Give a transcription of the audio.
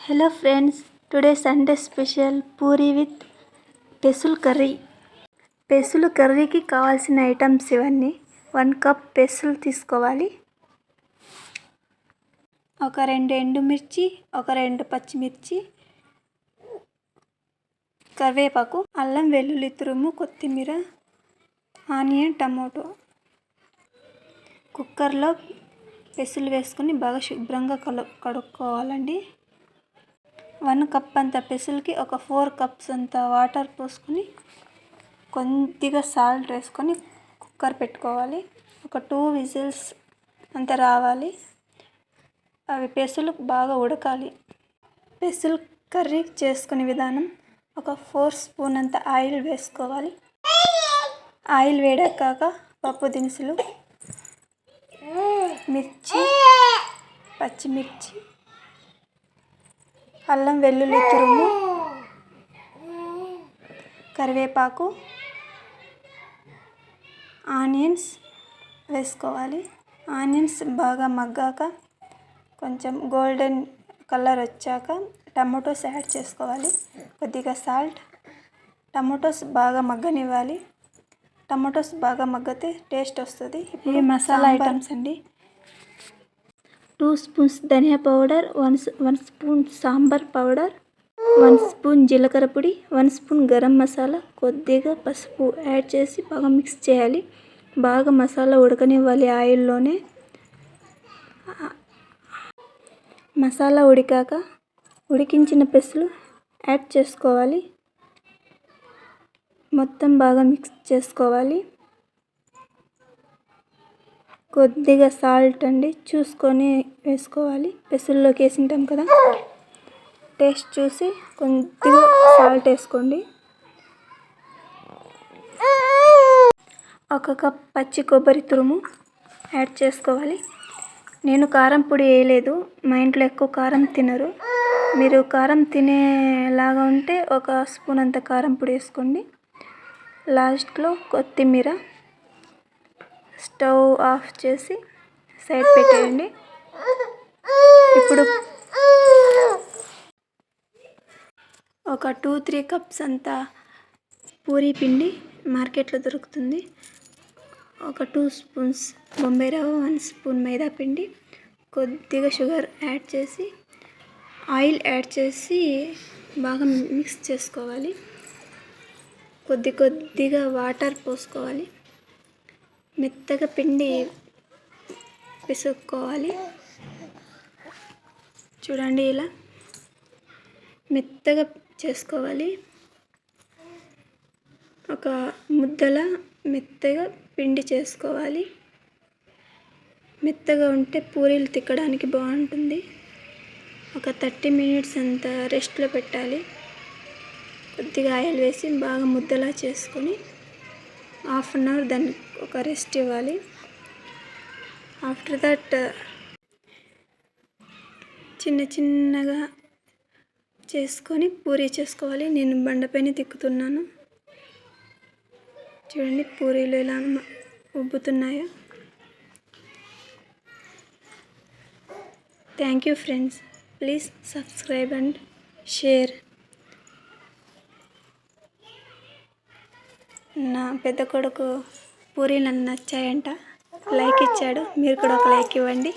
Hello friends, today Sunday special puri with పెసులు curry. పెసులు కర్రీకి కావాల్సిన ఐటమ్స్ ఇవన్నీ. 1 కప్ పెసులు తీసుకోవాలి, ఒక 2 ఎండుమిర్చి, ఒక 2 పచ్చిమిర్చి, కరివేపాకు, అల్లం వెల్లుల్లి తురుము, కొత్తిమీర, ఆనియన్, టమాటో. కుక్కర్లో పెసులు వేసుకొని బాగా శుభ్రంగా కడుక్కోవాలండి. 1 కప్ అంత పెసులకి ఒక 4 కప్స్ అంత వాటర్ పోసుకొని కొద్దిగా సాల్ట్ వేసుకొని కుక్కర్ పెట్టుకోవాలి. ఒక 2 విజిల్స్ అంత రావాలి. అవి పెసులు బాగా ఉడకాలి. పెసులు కర్రీ చేసుకునే విధానం: ఒక 4 స్పూన్ అంత ఆయిల్ వేసుకోవాలి. ఆయిల్ వేడెక్కాక పప్పు దినుసులు, మిర్చి, పచ్చిమిర్చి, అల్లం వెల్లుల్లి తురుము, కరివేపాకు, ఆనియన్స్ వేసుకోవాలి. ఆనియన్స్ బాగా మగ్గాక కొంచెం గోల్డెన్ కలర్ వచ్చాక టమాటోస్ యాడ్ చేసుకోవాలి. కొద్దిగా సాల్ట్. టమాటోస్ బాగా మగ్గనివ్వాలి. టమాటోస్ బాగా మగ్గితే టేస్ట్ వస్తుంది. ఇవి మసాలా ఐటమ్స్ అండి: 2 స్పూన్స్ ధనియా powder, 1 spoon sambar powder, 1 spoon జీలకర్ర పొడి, 1 స్పూన్ గరం మసాలా, కొద్దిగా పసుపు యాడ్ చేసి బాగా మిక్స్ చేయాలి. బాగా మసాలా ఉడకనివ్వాలి ఆయిల్లోనే. మసాలా ఉడికాక ఉడికించిన పెసులు యాడ్ చేసుకోవాలి. మొత్తం బాగా మిక్స్ చేసుకోవాలి. కొద్దిగా సాల్ట్ అండి చూసుకొని వేసుకోవాలి. పెసుల్లోకి వేసింటాం కదా, టేస్ట్ చూసి కొద్దిగా సాల్ట్ వేసుకోండి. 1 కప్ పచ్చి కొబ్బరి తురుము యాడ్ చేసుకోవాలి. నేను కారం పొడి వేయలేదు, మా ఇంట్లో ఎక్కువ కారం తినరు. మీరు కారం తినేలాగా ఉంటే 1 స్పూన్ అంత కారం పొడి వేసుకోండి. లాస్ట్లో కొత్తిమీర. స్టవ్ ఆఫ్ చేసి సైడ్ పెట్టేయండి. ఇప్పుడు ఒక 2-3 కప్స్ అంతా పూరీ పిండి మార్కెట్లో దొరుకుతుంది. ఒక 2 స్పూన్స్ బొంబాయి రవ్వ, 1 స్పూన్ మైదా పిండి, కొద్దిగా షుగర్ యాడ్ చేసి ఆయిల్ యాడ్ చేసి బాగా మిక్స్ చేసుకోవాలి. కొద్దిగా వాటర్ పోసుకోవాలి. మెత్తగా పిండి పిసుక్కోవాలి. చూడండి, ఇలా మెత్తగా చేసుకోవాలి. ఒక ముద్దలా మెత్తగా పిండి చేసుకోవాలి. మెత్తగా ఉంటే పూరీలు తిక్కడానికి బాగుంటుంది. ఒక 30 మినిట్స్ అంత రెస్ట్లో పెట్టాలి. కొద్దిగా ఆయిల్ వేసి బాగా ముద్దలా చేసుకొని ½ అన్ అవర్ దాన్ని ఒక రెస్ట్ ఇవ్వాలి. ఆఫ్టర్ దట్ చిన్నగా చేసుకొని పూరీ చేసుకోవాలి. నేను బండపైన తిక్కుతున్నాను. చూడండి పూరీలు ఎలా ఉబ్బుతున్నాయో. Thank you friends. Please subscribe and share. నా పెద్ద కొడుకు పూరీలు నచ్చాయంట, లైక్ ఇచ్చాడు. మీరు కూడా ఒక లైక్ ఇవ్వండి.